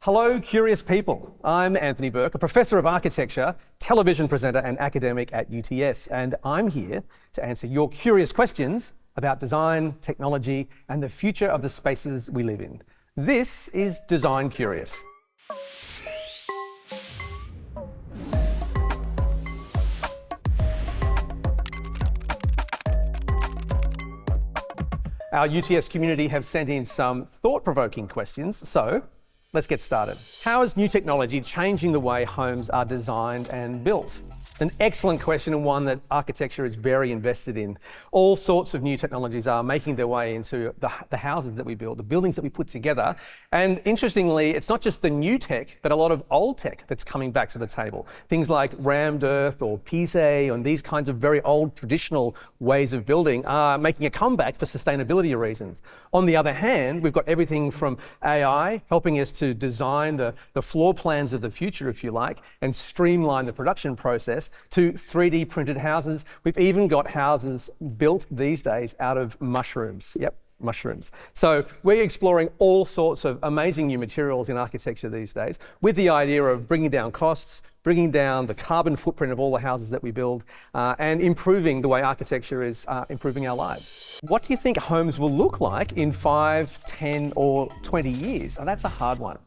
Hello, curious people. I'm Anthony Burke, a professor of architecture, television presenter and academic at UTS, and I'm here to answer your curious questions about design, technology, and the future of the spaces we live in. This is Design Curious. Our UTS community have sent in some thought-provoking questions, so let's get started. How is new technology changing the way homes are designed and built? An excellent question, and one that architecture is very invested in. All sorts of new technologies are making their way into the houses that we build, the buildings that we put together. And interestingly, it's not just the new tech, but a lot of old tech that's coming back to the table. Things like rammed earth or Pise and these kinds of very old traditional ways of building are making a comeback for sustainability reasons. On the other hand, we've got everything from AI helping us to design the floor plans of the future, if you like, and streamline the production process, to 3D printed houses. We've even got houses built these days out of mushrooms. Yep, mushrooms. So we're exploring all sorts of amazing new materials in architecture these days with the idea of bringing down costs, bringing down the carbon footprint of all the houses that we build, and improving the way architecture is improving our lives. What do you think homes will look like in 5, 10 or 20 years? Oh, that's a hard one.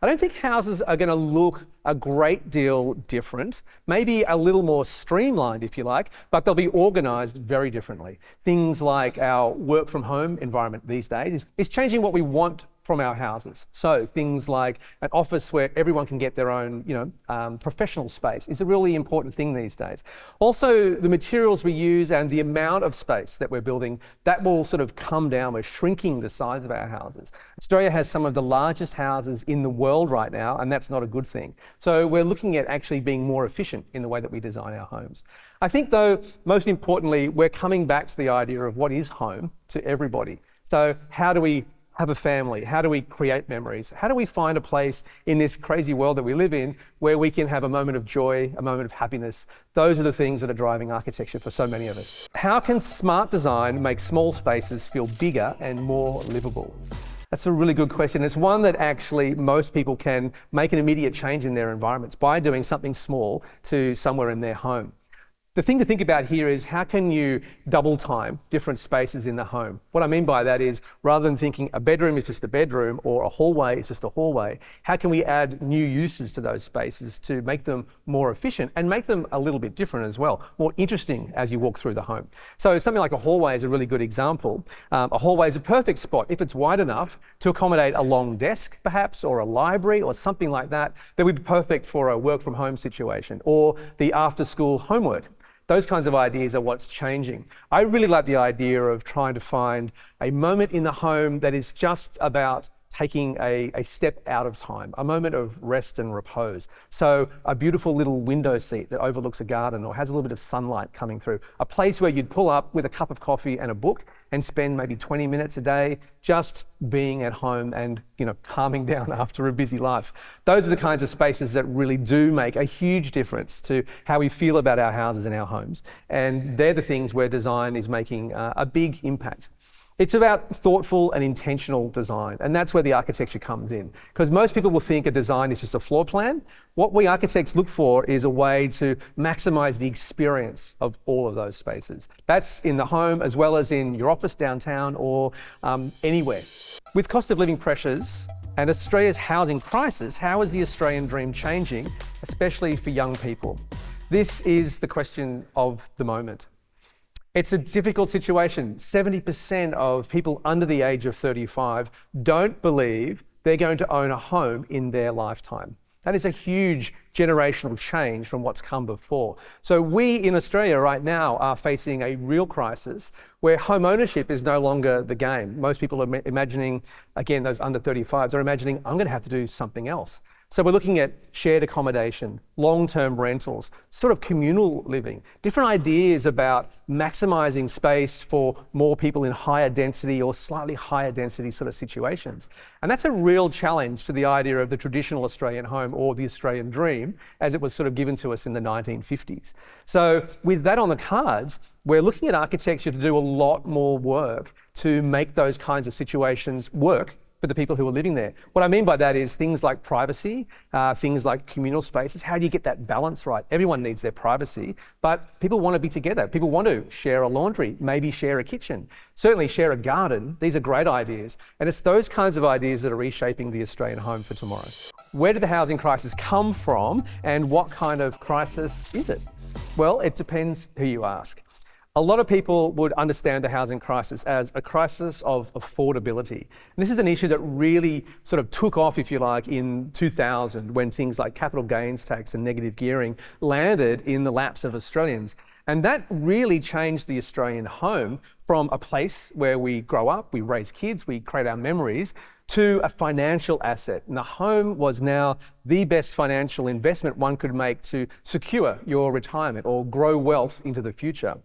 I don't think houses are going to look a great deal different, maybe a little more streamlined, if you like, but they'll be organised very differently. Things like our work from home environment these days is changing what we want from our houses. So things like an office where everyone can get their own, professional space is a really important thing these days. Also, the materials we use and the amount of space that we're building, that will sort of come down. We're shrinking the size of our houses. Australia has some of the largest houses in the world right now, and that's not a good thing. So we're looking at actually being more efficient in the way that we design our homes. I think, though, most importantly, we're coming back to the idea of what is home to everybody. So how do we have a family? How do we create memories? How do we find a place in this crazy world that we live in where we can have a moment of joy, a moment of happiness? Those are the things that are driving architecture for so many of us. How can smart design make small spaces feel bigger and more livable? That's a really good question. It's one that actually most people can make an immediate change in their environments by doing something small to somewhere in their home. The thing to think about here is how can you double time different spaces in the home? What I mean by that is, rather than thinking a bedroom is just a bedroom or a hallway is just a hallway, how can we add new uses to those spaces to make them more efficient and make them a little bit different as well, more interesting as you walk through the home? So something like a hallway is a really good example. A hallway is a perfect spot if it's wide enough to accommodate a long desk perhaps, or a library or something like that would be perfect for a work from home situation, or the after school homework. Those kinds of ideas are what's changing. I really like the idea of trying to find a moment in the home that is just about taking a step out of time, a moment of rest and repose. So a beautiful little window seat that overlooks a garden or has a little bit of sunlight coming through. A place where you'd pull up with a cup of coffee and a book and spend maybe 20 minutes a day just being at home and, calming down after a busy life. Those are the kinds of spaces that really do make a huge difference to how we feel about our houses and our homes. And they're the things where design is making a big impact. It's about thoughtful and intentional design, and that's where the architecture comes in. Because most people will think a design is just a floor plan. What we architects look for is a way to maximize the experience of all of those spaces. That's in the home as well as in your office downtown or anywhere. With cost of living pressures and Australia's housing crisis, how is the Australian dream changing, especially for young people? This is the question of the moment. It's a difficult situation. 70% of people under the age of 35 don't believe they're going to own a home in their lifetime. That is a huge generational change from what's come before. So we in Australia right now are facing a real crisis where home ownership is no longer the game. Most people are imagining, again, those under 35s are imagining, I'm going to have to do something else. So we're looking at shared accommodation, long-term rentals, sort of communal living, different ideas about maximising space for more people in higher density or slightly higher density sort of situations. And that's a real challenge to the idea of the traditional Australian home or the Australian dream as it was sort of given to us in the 1950s. So with that on the cards, we're looking at architecture to do a lot more work to make those kinds of situations work for the people who are living there. What I mean by that is things like privacy, things like communal spaces. How do you get that balance right? Everyone needs their privacy, but people want to be together. People want to share a laundry, maybe share a kitchen, certainly share a garden. These are great ideas. And it's those kinds of ideas that are reshaping the Australian home for tomorrow. Where did the housing crisis come from, and what kind of crisis is it? Well, it depends who you ask. A lot of people would understand the housing crisis as a crisis of affordability. And this is an issue that really sort of took off, if you like, in 2000 when things like capital gains tax and negative gearing landed in the laps of Australians. And that really changed the Australian home from a place where we grow up, we raise kids, we create our memories, to a financial asset. And the home was now the best financial investment one could make to secure your retirement or grow wealth into the future.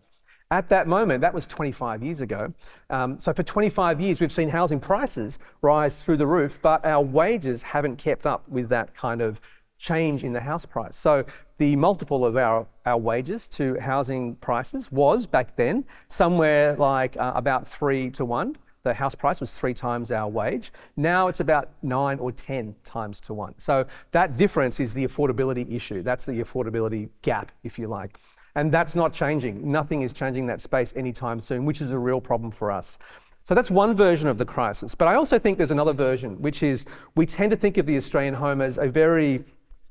At that moment, that was 25 years ago. So for 25 years, we've seen housing prices rise through the roof, but our wages haven't kept up with that kind of change in the house price. So the multiple of our wages to housing prices was back then somewhere like about 3 to 1. The house price was 3 times our wage. Now it's about 9 or 10 times to 1. So that difference is the affordability issue. That's the affordability gap, if you like. And that's not changing. Nothing is changing that space anytime soon, which is a real problem for us. So that's one version of the crisis. But I also think there's another version, which is we tend to think of the Australian home as a very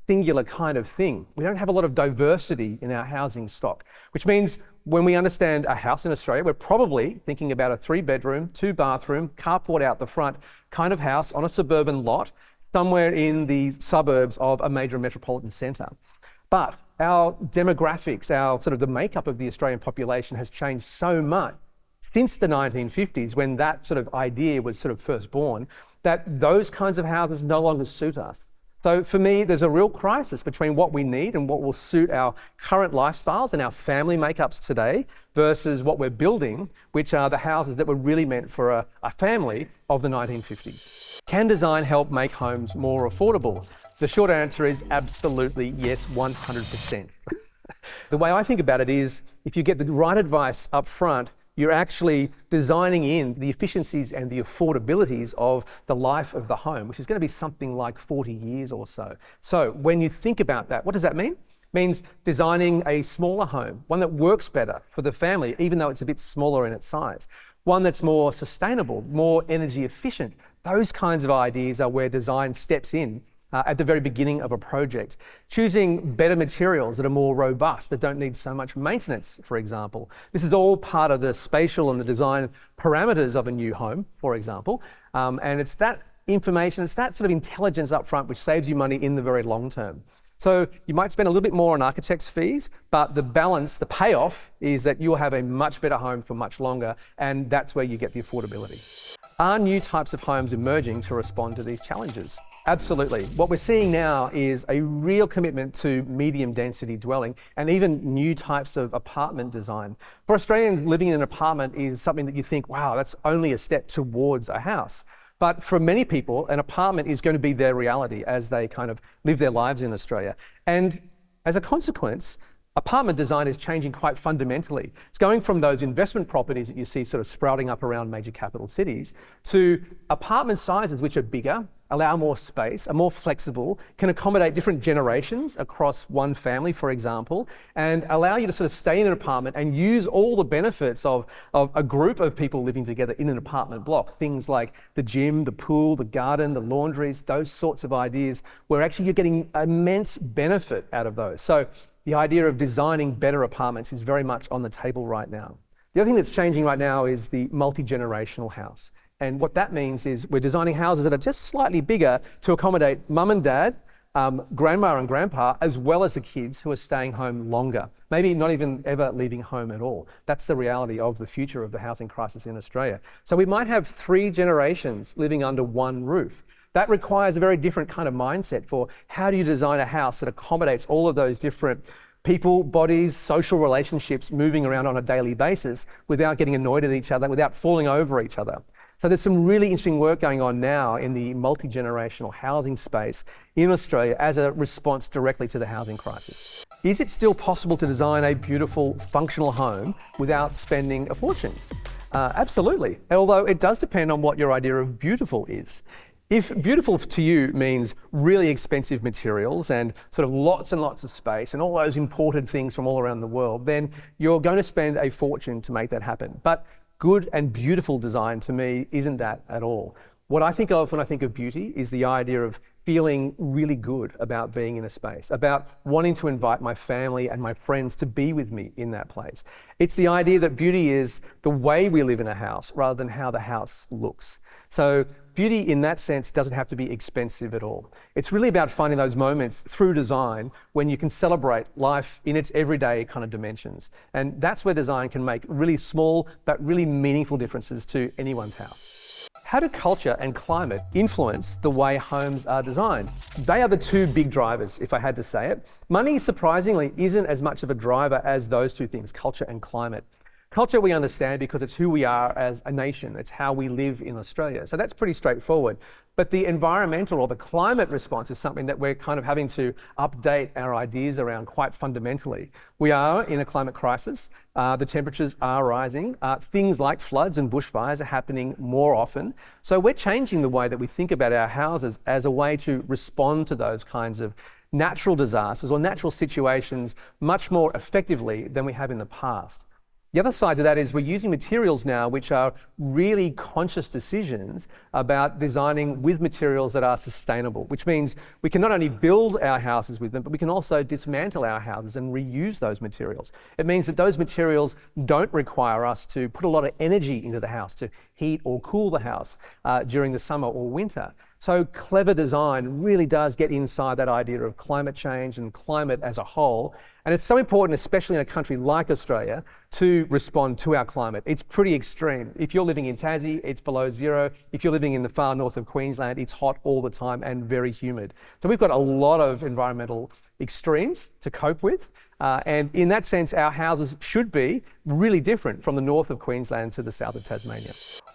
singular kind of thing. We don't have a lot of diversity in our housing stock, which means when we understand a house in Australia, we're probably thinking about a 3-bedroom, 2-bathroom, carport out the front kind of house on a suburban lot, somewhere in the suburbs of a major metropolitan centre. But our demographics, our sort of the makeup of the Australian population has changed so much since the 1950s, when that sort of idea was sort of first born, that those kinds of houses no longer suit us. So for me, there's a real crisis between what we need and what will suit our current lifestyles and our family makeups today versus what we're building, which are the houses that were really meant for a family of the 1950s. Can design help make homes more affordable? The short answer is absolutely yes, 100%. The way I think about it is if you get the right advice up front, you're actually designing in the efficiencies and the affordabilities of the life of the home, which is going to be something like 40 years or so. So when you think about that, what does that mean? It means designing a smaller home, one that works better for the family, even though it's a bit smaller in its size, one that's more sustainable, more energy efficient. Those kinds of ideas are where design steps in at the very beginning of a project. Choosing better materials that are more robust, that don't need so much maintenance, for example. This is all part of the spatial and the design parameters of a new home, for example. And it's that information, it's that sort of intelligence up front which saves you money in the very long term. So you might spend a little bit more on architect's fees, but the balance, the payoff is that you'll have a much better home for much longer, and that's where you get the affordability. Are new types of homes emerging to respond to these challenges? Absolutely. What we're seeing now is a real commitment to medium density dwelling and even new types of apartment design. For Australians, living in an apartment is something that you think, wow, that's only a step towards a house. But for many people, an apartment is going to be their reality as they kind of live their lives in Australia. And as a consequence, apartment design is changing quite fundamentally. It's going from those investment properties that you see sort of sprouting up around major capital cities to apartment sizes which are bigger, allow more space, are more flexible, can accommodate different generations across one family, for example, and allow you to sort of stay in an apartment and use all the benefits of a group of people living together in an apartment block. Things like the gym, the pool, the garden, the laundries, those sorts of ideas where actually you're getting immense benefit out of those. So the idea of designing better apartments is very much on the table right now. The other thing that's changing right now is the multi-generational house. And what that means is we're designing houses that are just slightly bigger to accommodate mum and dad, grandma and grandpa, as well as the kids who are staying home longer, maybe not even ever leaving home at all. That's the reality of the future of the housing crisis in Australia. So we might have 3 generations living under one roof. That requires a very different kind of mindset for how do you design a house that accommodates all of those different people, bodies, social relationships moving around on a daily basis without getting annoyed at each other, without falling over each other. So there's some really interesting work going on now in the multi-generational housing space in Australia as a response directly to the housing crisis. Is it still possible to design a beautiful, functional home without spending a fortune? Absolutely, although it does depend on what your idea of beautiful is. If beautiful to you means really expensive materials and sort of lots and lots of space and all those imported things from all around the world, then you're going to spend a fortune to make that happen. But good and beautiful design to me isn't that at all. What I think of when I think of beauty is the idea of feeling really good about being in a space, about wanting to invite my family and my friends to be with me in that place. It's the idea that beauty is the way we live in a house rather than how the house looks. So beauty in that sense doesn't have to be expensive at all. It's really about finding those moments through design when you can celebrate life in its everyday kind of dimensions. And that's where design can make really small but really meaningful differences to anyone's house. How do culture and climate influence the way homes are designed? They are the two big drivers, if I had to say it. Money, surprisingly, isn't as much of a driver as those two things, culture and climate. Culture we understand because it's who we are as a nation. It's how we live in Australia. So that's pretty straightforward. But the environmental or the climate response is something that we're kind of having to update our ideas around quite fundamentally. We are in a climate crisis. The temperatures are rising. Things like floods and bushfires are happening more often. So we're changing the way that we think about our houses as a way to respond to those kinds of natural disasters or natural situations much more effectively than we have in the past. The other side to that is we're using materials now which are really conscious decisions about designing with materials that are sustainable, which means we can not only build our houses with them, but we can also dismantle our houses and reuse those materials. It means that those materials don't require us to put a lot of energy into the house to heat or cool the house during the summer or winter. So clever design really does get inside that idea of climate change and climate as a whole. And it's so important, especially in a country like Australia, to respond to our climate. It's pretty extreme. If you're living in Tassie, it's below zero. If you're living in the far north of Queensland, it's hot all the time and very humid. So we've got a lot of environmental extremes to cope with. And in that sense, our houses should be really different from the north of Queensland to the south of Tasmania.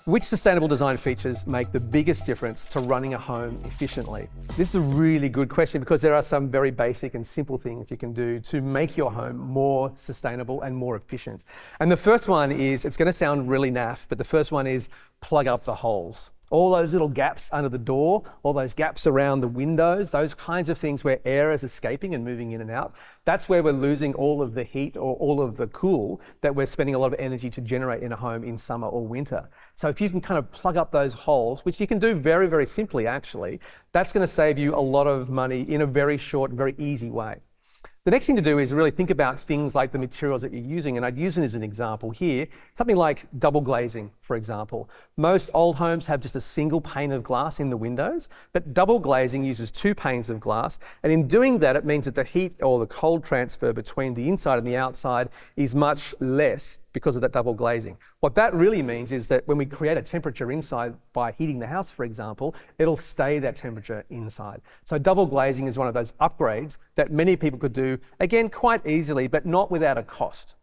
Which sustainable design features make the biggest difference to running a home efficiently? This is a really good question because there are some very basic and simple things you can do to make your home more sustainable and more efficient. And the first one is, it's going to sound really naff, but the first one is plug up the holes. All those little gaps under the door, all those gaps around the windows, those kinds of things where air is escaping and moving in and out, that's where we're losing all of the heat or all of the cool that we're spending a lot of energy to generate in a home in summer or winter. So if you can kind of plug up those holes, which you can do very, very simply actually, that's going to save you a lot of money in a very short, very easy way. The next thing to do is really think about things like the materials that you're using, and I'd use it as an example here. Something like double glazing, for example. Most old homes have just a single pane of glass in the windows, but double glazing uses two panes of glass, and in doing that, it means that the heat or the cold transfer between the inside and the outside is much less because of that double glazing. What that really means is that when we create a temperature inside by heating the house, for example, it'll stay that temperature inside. So double glazing is one of those upgrades that many people could do, again, quite easily, but not without a cost.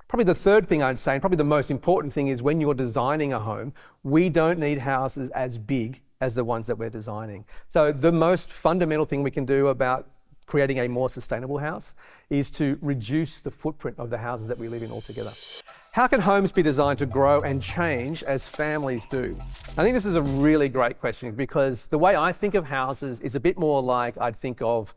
Probably the third thing I'd say, and probably the most important thing, is when you're designing a home, we don't need houses as big as the ones that we're designing. So the most fundamental thing we can do about creating a more sustainable house is to reduce the footprint of the houses that we live in altogether. How can homes be designed to grow and change as families do? I think this is a really great question because the way I think of houses is a bit more like I'd think of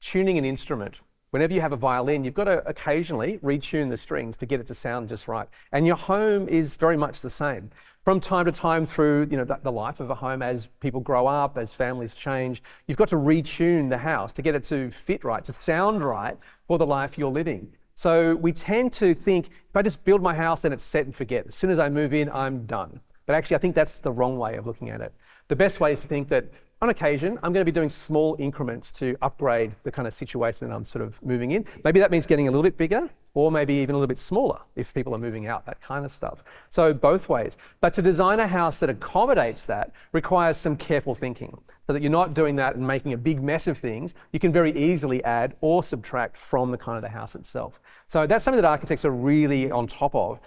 tuning an instrument. Whenever you have a violin, you've got to occasionally retune the strings to get it to sound just right. And your home is very much the same. From time to time through the life of a home, as people grow up, as families change, you've got to retune the house to get it to fit right, to sound right for the life you're living. So we tend to think, if I just build my house, then it's set and forget. As soon as I move in, I'm done. But actually, I think that's the wrong way of looking at it. The best way is to think that on occasion, I'm going to be doing small increments to upgrade the kind of situation that I'm sort of moving in. Maybe that means getting a little bit bigger, or maybe even a little bit smaller if people are moving out, that kind of stuff. So both ways. But to design a house that accommodates that requires some careful thinking, so that you're not doing that and making a big mess of things. You can very easily add or subtract from the kind of the house itself. So that's something that architects are really on top of,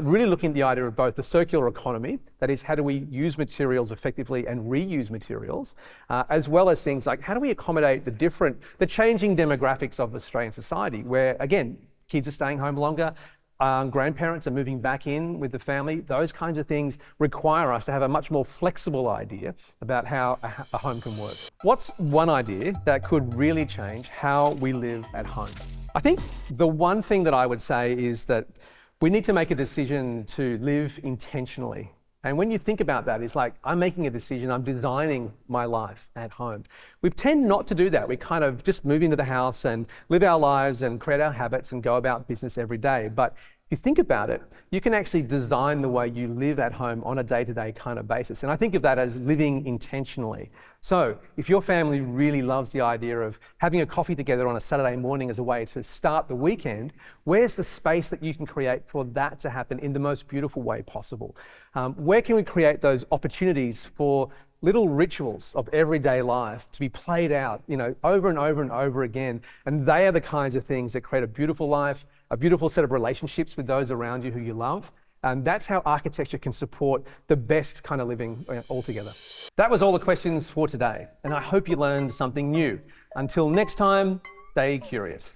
really looking at the idea of both the circular economy, that is, how do we use materials effectively and reuse materials, as well as things like how do we accommodate the changing demographics of Australian society, where, again, kids are staying home longer, grandparents are moving back in with the family, those kinds of things require us to have a much more flexible idea about how a home can work. What's one idea that could really change how we live at home? I think the one thing that I would say is that we need to make a decision to live intentionally. And when you think about that, it's like, I'm making a decision, I'm designing my life at home. We tend not to do that. We kind of just move into the house and live our lives and create our habits and go about business every day. But if you think about it, you can actually design the way you live at home on a day-to-day kind of basis. And I think of that as living intentionally. So if your family really loves the idea of having a coffee together on a Saturday morning as a way to start the weekend, where's the space that you can create for that to happen in the most beautiful way possible? Where can we create those opportunities for little rituals of everyday life to be played out, over and over and over again? And they are the kinds of things that create a beautiful life, a beautiful set of relationships with those around you who you love. And that's how architecture can support the best kind of living altogether. That was all the questions for today, and I hope you learned something new. Until next time, stay curious.